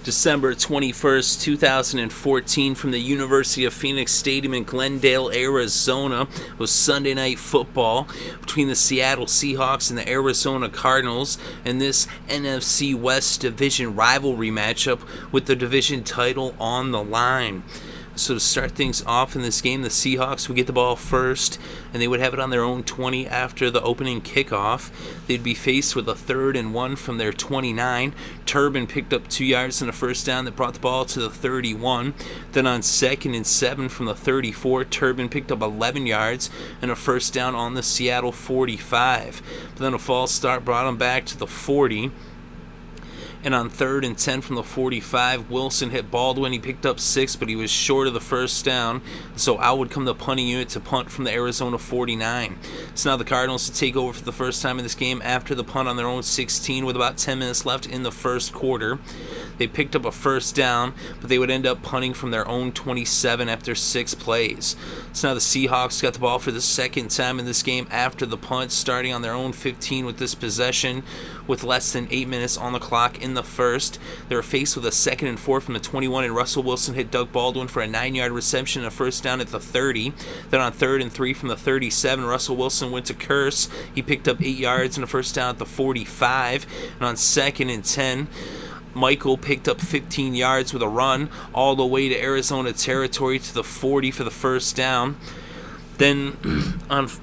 December 21st, 2014, from the University of Phoenix Stadium in Glendale, Arizona, was Sunday Night Football between the Seattle Seahawks and the Arizona Cardinals in this NFC West Division rivalry matchup with the division title on the line. So to start things off in this game, the Seahawks would get the ball first, and they would have it on their own 20 after the opening kickoff. They'd be faced with a 3rd and 1 from their 29. Turbin picked up 2 yards and a first down that brought the ball to the 31. Then on 2nd and 7 from the 34, Turbin picked up 11 yards and a first down on the Seattle 45. But then a false start brought them back to the 40. And on 3rd and 10 from the 45, Willson hit Baldwin. He picked up 6, but he was short of the first down. So out would come the punting unit to punt from the Arizona 49. So now the Cardinals to take over for the first time in this game after the punt on their own 16 with about 10 minutes left in the first quarter. They picked up a first down, but they would end up punting from their own 27 after 6 plays. So now the Seahawks got the ball for the second time in this game after the punt, starting on their own 15 with this possession with less than 8 minutes on the clock in the first. They were faced with a 2nd and 4 from the 21, and Russell Willson hit Doug Baldwin for a 9-yard reception and a first down at the 30. Then on 3rd and 3 from the 37, Russell Willson went to Curse. He picked up 8 yards and a first down at the 45. And on 2nd and 10, Michael picked up 15 yards with a run all the way to Arizona territory to the 40 for the first down. Then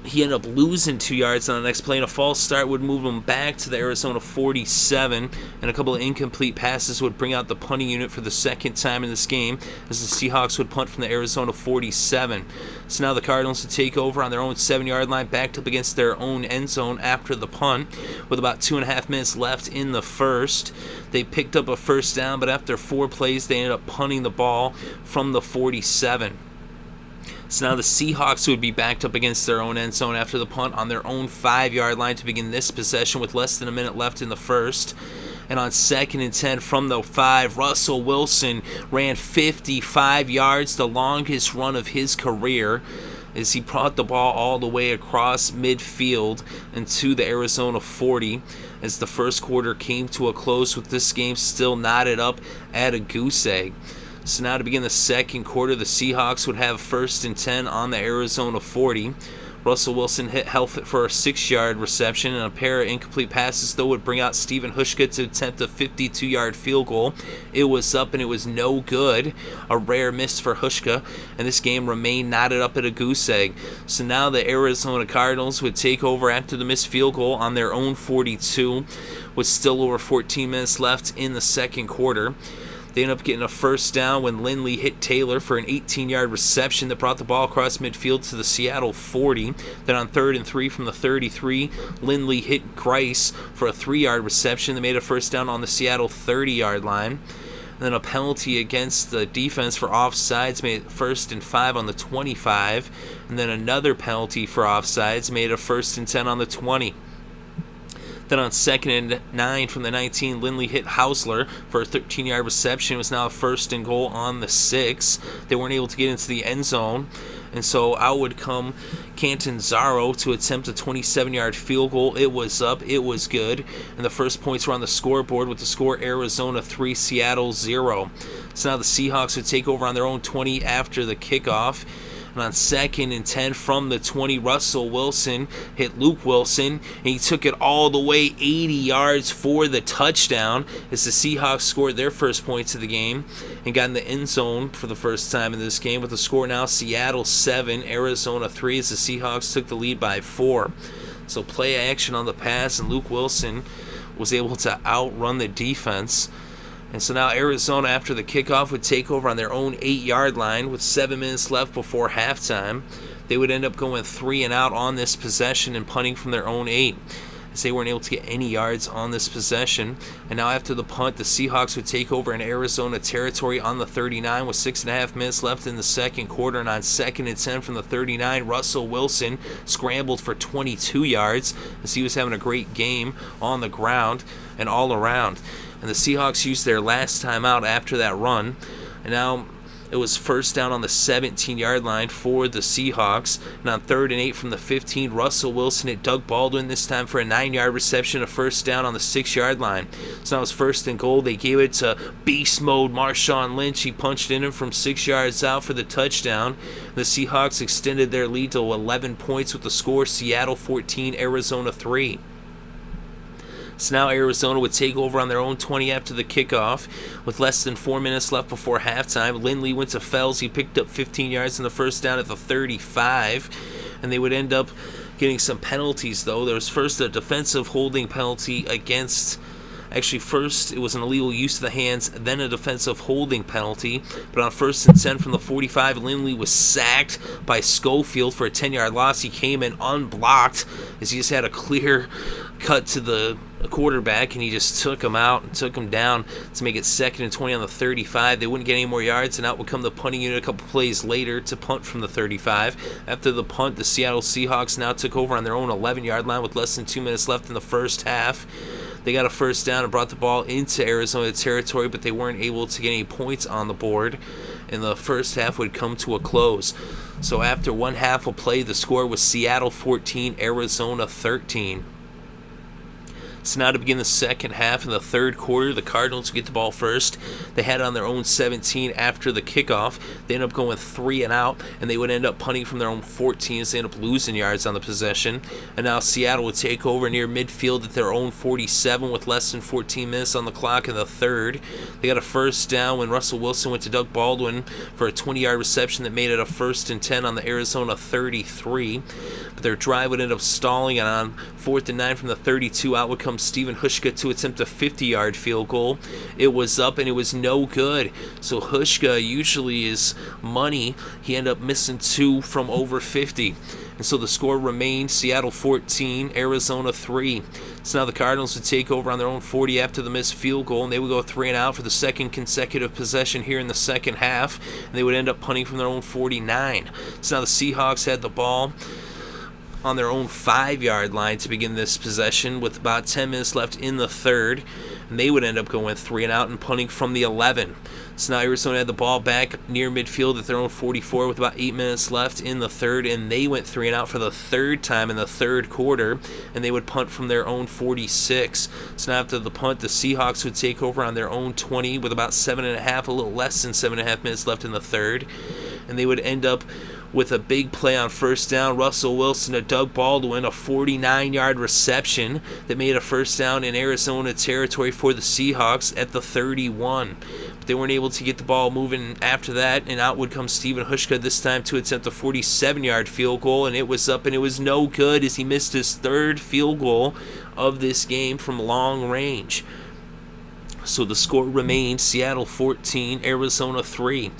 he ended up losing 2 yards on the next play, and a false start would move him back to the Arizona 47, and a couple of incomplete passes would bring out the punting unit for the second time in this game as the Seahawks would punt from the Arizona 47. So now the Cardinals would take over on their own 7-yard line, backed up against their own end zone after the punt with about 2.5 minutes left in the first. They picked up a first down, but after 4 plays, they ended up punting the ball from the 47. So now the Seahawks would be backed up against their own end zone after the punt on their own 5-yard line to begin this possession with less than a minute left in the first. And on 2nd and 10 from the 5, Russell Willson ran 55 yards, the longest run of his career, as he brought the ball all the way across midfield and to the Arizona 40 as the first quarter came to a close with this game still knotted up at a goose egg. So now to begin the second quarter, the Seahawks would have 1st and 10 on the Arizona 40. Russell Willson hit Helfett for a 6-yard reception, and a pair of incomplete passes, though, would bring out Stephen Hushka to attempt a 52-yard field goal. It was up, and it was no good. A rare miss for Hushka, and this game remained knotted up at a goose egg. So now the Arizona Cardinals would take over after the missed field goal on their own 42, with still over 14 minutes left in the second quarter. They ended up getting a first down when Lindley hit Taylor for an 18-yard reception that brought the ball across midfield to the Seattle 40. Then on 3rd and 3 from the 33, Lindley hit Grice for a 3-yard reception that made a first down on the Seattle 30-yard line. And then a penalty against the defense for offsides made it 1st and 5 on the 25. And then another penalty for offsides made a 1st and 10 on the 20. Then on 2nd and 9 from the 19, Lindley hit Hausler for a 13-yard reception. It was now a 1st and goal on the 6. They weren't able to get into the end zone, and so out would come Catanzaro to attempt a 27-yard field goal. It was up. It was good. And the first points were on the scoreboard with the score Arizona 3, Seattle 0. So now the Seahawks would take over on their own 20 after the kickoff. And on 2nd and 10 from the 20, Russell Willson hit Luke Willson, and he took it all the way 80 yards for the touchdown as the Seahawks scored their first points of the game and got in the end zone for the first time in this game with the score now Seattle 7, Arizona 3 as the Seahawks took the lead by 4. So play action on the pass, and Luke Willson was able to outrun the defense. And so now Arizona, after the kickoff, would take over on their own 8-yard line with 7 minutes left before halftime. They would end up going 3 and out on this possession and punting from their own 8, as they weren't able to get any yards on this possession. And now after the punt, the Seahawks would take over in Arizona territory on the 39 with 6.5 minutes left in the second quarter. And on 2nd and 10 from the 39, Russell Willson scrambled for 22 yards as he was having a great game on the ground and all around. And the Seahawks used their last time out after that run. And now It was first down on the 17-yard line for the Seahawks. And on 3rd and 8 from the 15, Russell Willson hit Doug Baldwin, this time for a 9-yard reception, a first down on the 6-yard line. So now it's 1st and goal. They gave it to beast mode Marshawn Lynch. He punched in from 6 yards out for the touchdown. The Seahawks extended their lead to 11 points with the score Seattle 14, Arizona 3. So now Arizona would take over on their own 20 after the kickoff. With less than 4 minutes left before halftime, Lindley went to Fells. He picked up 15 yards in the first down at the 35. And they would end up getting some penalties, though. There was first a defensive holding penalty against... Actually, first it was an illegal use of the hands, then a defensive holding penalty. But on 1st and 10 from the 45, Lindley was sacked by Schofield for a 10-yard loss. He came in unblocked as he just had a clear cut to the quarterback, and he just took him out and took him down to make it 2nd and 20 on the 35. They wouldn't get any more yards, and out would come the punting unit a couple plays later to punt from the 35. After the punt, the Seattle Seahawks now took over on their own 11-yard line with less than 2 minutes left in the first half. They got a first down and brought the ball into Arizona territory, but they weren't able to get any points on the board, and the first half would come to a close. So after one half of play, the score was Seattle 14, Arizona 13. So now to begin the second half in the third quarter, the Cardinals get the ball first. They had it on their own 17 after the kickoff. They end up going 3 and out, and they would end up punting from their own 14 as they end up losing yards on the possession. And now Seattle would take over near midfield at their own 47 with less than 14 minutes on the clock in the third. They got a first down when Russell Willson went to Doug Baldwin for a 20-yard reception that made it a 1st and 10 on the Arizona 33. But their drive would end up stalling, and on 4th and 9 from the 32, out would come Stephen Hushka to attempt a 50-yard field goal. It was up and it was no good. So Hushka usually is money. He ended up missing 2 from over 50. And so the score remained Seattle 14, Arizona 3. So now the Cardinals would take over on their own 40 after the missed field goal, and they would go 3 and out for the second consecutive possession here in the second half. And they would end up punting from their own 49. So now the Seahawks had the ball on their own 5-yard line to begin this possession with about 10 minutes left in the third, and they would end up going 3 and out and punting from the 11. So now Arizona had the ball back near midfield at their own 44 with about 8 minutes left in the third, and they went 3 and out for the third time in the third quarter, and they would punt from their own 46. So now after the punt, the Seahawks would take over on their own 20 with about 7.5, a little less than 7.5 minutes left in the third, and they would end up with a big play on first down. Russell Willson to Doug Baldwin, a 49-yard reception that made a first down in Arizona territory for the Seahawks at the 31. But they weren't able to get the ball moving after that, and out would come Stephen Hushka this time to attempt a 47-yard field goal, and it was up and it was no good as he missed his 3rd field goal of this game from long range. So the score remained Seattle 14, Arizona 3.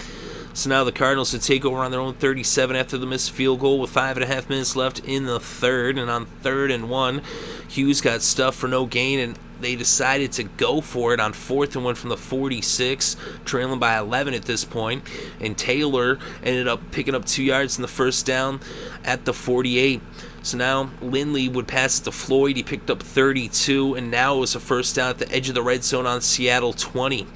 So now the Cardinals would take over on their own 37 after the missed field goal with 5.5 minutes left in the third. And on 3rd and 1, Hughes got stuffed for no gain, and they decided to go for it on 4th and 1 from the 46, trailing by 11 at this point. And Taylor ended up picking up 2 yards in the first down at the 48. So now Lindley would pass it to Floyd. He picked up 32, and now it was a first down at the edge of the red zone on Seattle 20.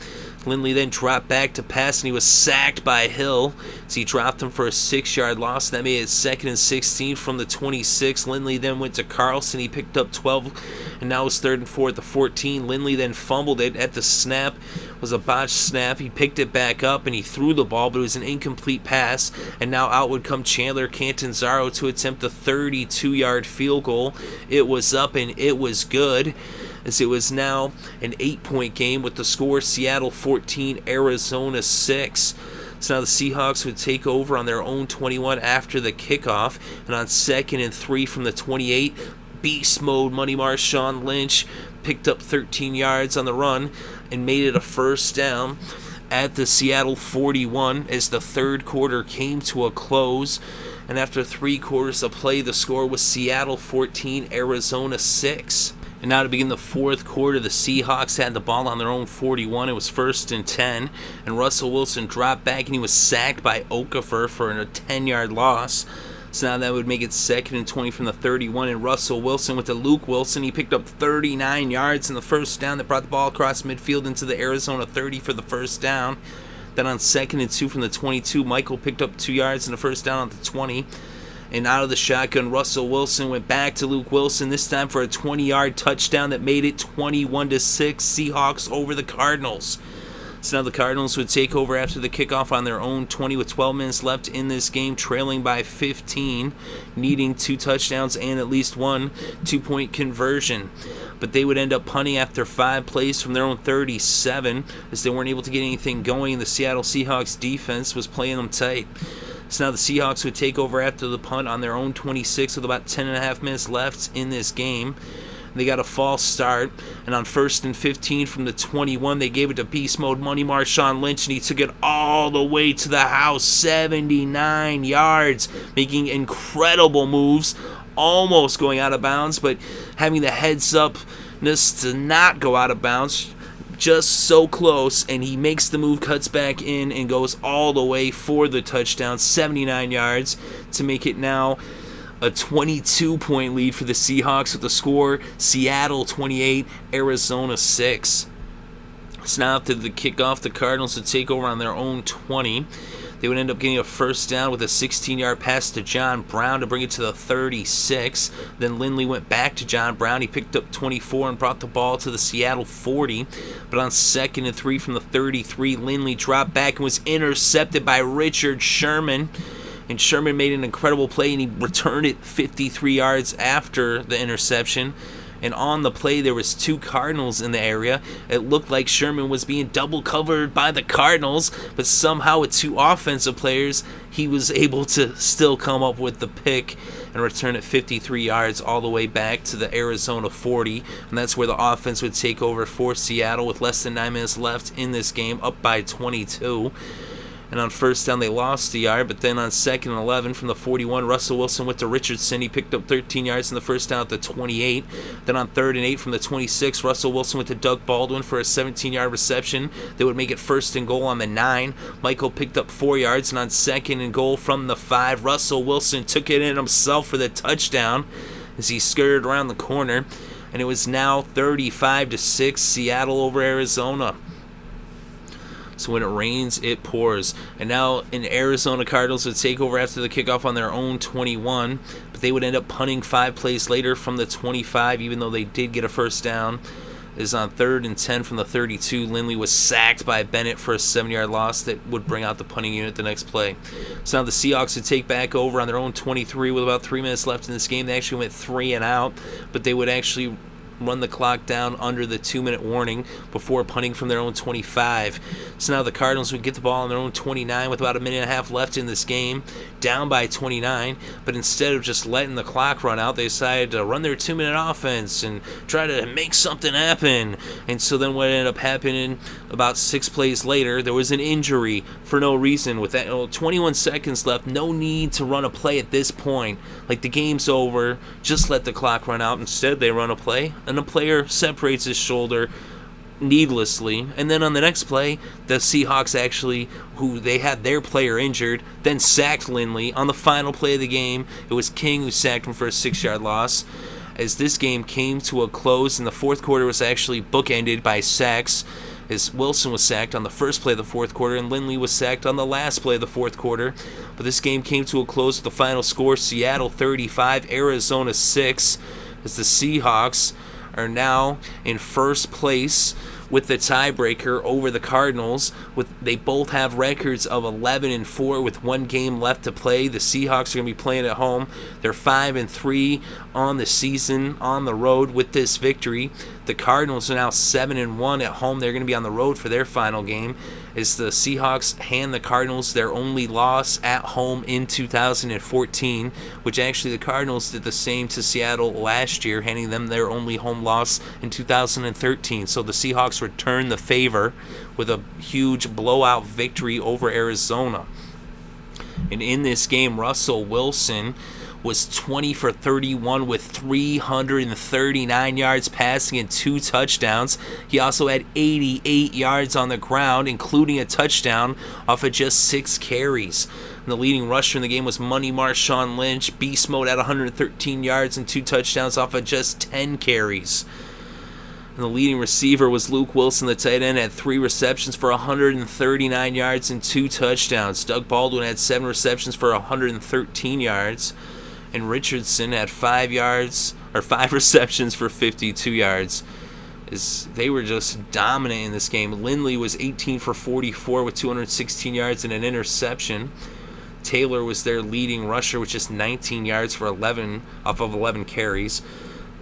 Lindley then dropped back to pass, and he was sacked by Hill. So he dropped him for a 6-yard loss. That made it 2nd and 16 from the 26. Lindley then went to Carlson. He picked up 12, and now it's 3rd and 4 at the 14. Lindley then fumbled it at the snap. It was a botched snap. He picked it back up, and he threw the ball, but it was an incomplete pass. And now out would come Chandler Catanzaro to attempt a 32-yard field goal. It was up, and it was good, as it was now an 8-point game with the score Seattle 14, Arizona 6. So now the Seahawks would take over on their own 21 after the kickoff, and on 2nd and 3 from the 28, beast mode money Marshawn Lynch picked up 13 yards on the run and made it a first down at the Seattle 41 as the third quarter came to a close. And after 3 quarters of play, the score was Seattle 14, Arizona 6. And now to begin the fourth quarter, the Seahawks had the ball on their own 41. It was 1st and 10, and Russell Willson dropped back, and he was sacked by Okafor for a 10-yard loss. So now that would make it 2nd and 20 from the 31, and Russell Willson went to Luke Willson. He picked up 39 yards in the first down that brought the ball across midfield into the Arizona 30 for the first down. Then on 2nd and 2 from the 22, Michael picked up 2 yards and a first down at the 20. And out of the shotgun, Russell Wilson went back to Luke Willson, this time for a 20-yard touchdown that made it 21-6, Seahawks over the Cardinals. So now the Cardinals would take over after the kickoff on their own 20 with 12 minutes left in this game, trailing by 15, needing 2 touchdowns and at least 1 2-point conversion. But they would end up punting after 5 plays from their own 37, as they weren't able to get anything going. The Seattle Seahawks defense was playing them tight. So now the Seahawks would take over after the punt on their own 26 with about 10.5 minutes left in this game. They got a false start, and on 1st and 15 from the 21, they gave it to beast mode money Marshawn Lynch, and he took it all the way to the house, 79 yards, making incredible moves, almost going out of bounds, but having the heads-upness to not go out of bounds, just so close, and he makes the move, cuts back in, and goes all the way for the touchdown, 79 yards, to make it now a 22-point lead for the Seahawks with the score Seattle 28, Arizona 6. So now after the kickoff, the Cardinals would take over on their own 20. They would end up getting a first down with a 16-yard pass to John Brown to bring it to the 36. Then Lindley went back to John Brown. He picked up 24 and brought the ball to the Seattle 40. But on 2nd and 3 from the 33, Lindley dropped back and was intercepted by Richard Sherman. And Sherman made an incredible play, and he returned it 53 yards after the interception. And on the play, there was 2 Cardinals in the area. It looked like Sherman was being double covered by the Cardinals, but somehow with 2 offensive players, he was able to still come up with the pick and return it 53 yards all the way back to the Arizona 40. And that's where the offense would take over for Seattle with less than 9 minutes left in this game, up by 22. And on first down, they lost a yard. But then on 2nd and 11 from the 41, Russell Wilson went to Richardson. He picked up 13 yards in the first down at the 28. Then on 3rd and 8 from the 26, Russell Wilson went to Doug Baldwin for a 17-yard reception. They would make it 1st and goal on the 9. Michael picked up 4 yards. And on 2nd and goal from the 5, Russell Wilson took it in himself for the touchdown as he skirted around the corner. And it was now 35-6, Seattle over Arizona. So when it rains, it pours. And now in Arizona, Cardinals would take over after the kickoff on their own 21. But they would end up punting 5 plays later from the 25, even though they did get a first down. It is on 3rd and 10 from the 32. Lindley was sacked by Bennett for a 7-yard loss that would bring out the punting unit the next play. So now the Seahawks would take back over on their own 23 with about 3 minutes left in this game. They actually went 3 and out, but they would actually run the clock down under the 2-minute warning before punting from their own 25. So now the Cardinals would get the ball on their own 29 with about a minute and a half left in this game, down by 29, but instead of just letting the clock run out, they decided to run their 2-minute offense and try to make something happen. And so then what ended up happening about 6 plays later, there was an injury for no reason. With that 21 seconds left, no need to run a play at this point. Like, the game's over, just let the clock run out. Instead, they run a play, and a player separates his shoulder needlessly, and then on the next play, the Seahawks actually, who they had their player injured, then sacked Lindley. On the final play of the game, it was King who sacked him for a 6-yard loss. As this game came to a close, and the fourth quarter was actually bookended by sacks, as Willson was sacked on the first play of the fourth quarter, and Lindley was sacked on the last play of the fourth quarter. But this game came to a close with the final score, Seattle 35, Arizona 6, as the Seahawks are now in first place with the tiebreaker over the Cardinals. They both have records of 11-4 with 1 game left to play. The Seahawks are going to be playing at home. They're 5-3 on the season on the road with this victory. The Cardinals are now 7-1 at home. They're going to be on the road for their final game, as the Seahawks hand the Cardinals their only loss at home in 2014, which actually the Cardinals did the same to Seattle last year, handing them their only home loss in 2013. So the Seahawks return the favor with a huge blowout victory over Arizona. And in this game, Russell Wilson was 20 for 31 with 339 yards passing and 2 touchdowns. He also had 88 yards on the ground, including a touchdown off of just 6 carries. And the leading rusher in the game was money Marshawn Lynch. Beast mode at 113 yards and 2 touchdowns off of just 10 carries. And the leading receiver was Luke Willson, the tight end, had 3 receptions for 139 yards and 2 touchdowns. Doug Baldwin had 7 receptions for 113 yards. And Richardson had 5 receptions for 52 yards. They were just dominant in this game. Lindley was 18 for 44 with 216 yards and an interception. Taylor was their leading rusher with just 19 yards for 11 off of 11 carries.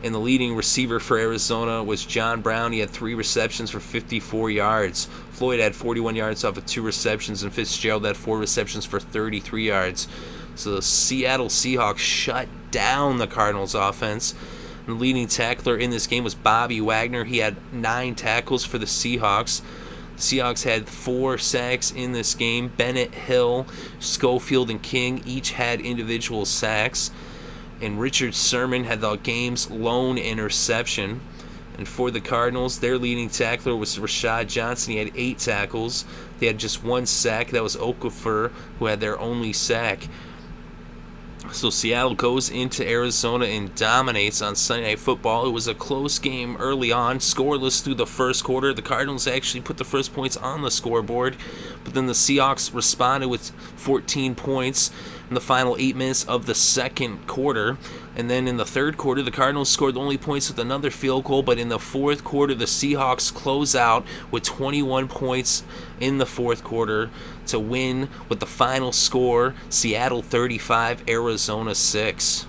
And the leading receiver for Arizona was John Brown. He had 3 receptions for 54 yards. Floyd had 41 yards off of 2 receptions, and Fitzgerald had 4 receptions for 33 yards. So the Seattle Seahawks shut down the Cardinals offense. And the leading tackler in this game was Bobby Wagner. He had 9 tackles for the Seahawks. The Seahawks had 4 sacks in this game. Bennett, Hill, Schofield, and King each had individual sacks. And Richard Sherman had the game's lone interception. And for the Cardinals, their leading tackler was Rashad Johnson. He had 8 tackles. They had just 1 sack. That was Okafor, who had their only sack. So Seattle goes into Arizona and dominates on Sunday Night Football. It was a close game early on, scoreless through the first quarter. The Cardinals actually put the first points on the scoreboard, but then the Seahawks responded with 14 points in the final 8 minutes of the second quarter. And then in the third quarter, the Cardinals scored the only points with another field goal, but in the fourth quarter, the Seahawks close out with 21 points in the fourth quarter to win with the final score, Seattle 35, Arizona 6.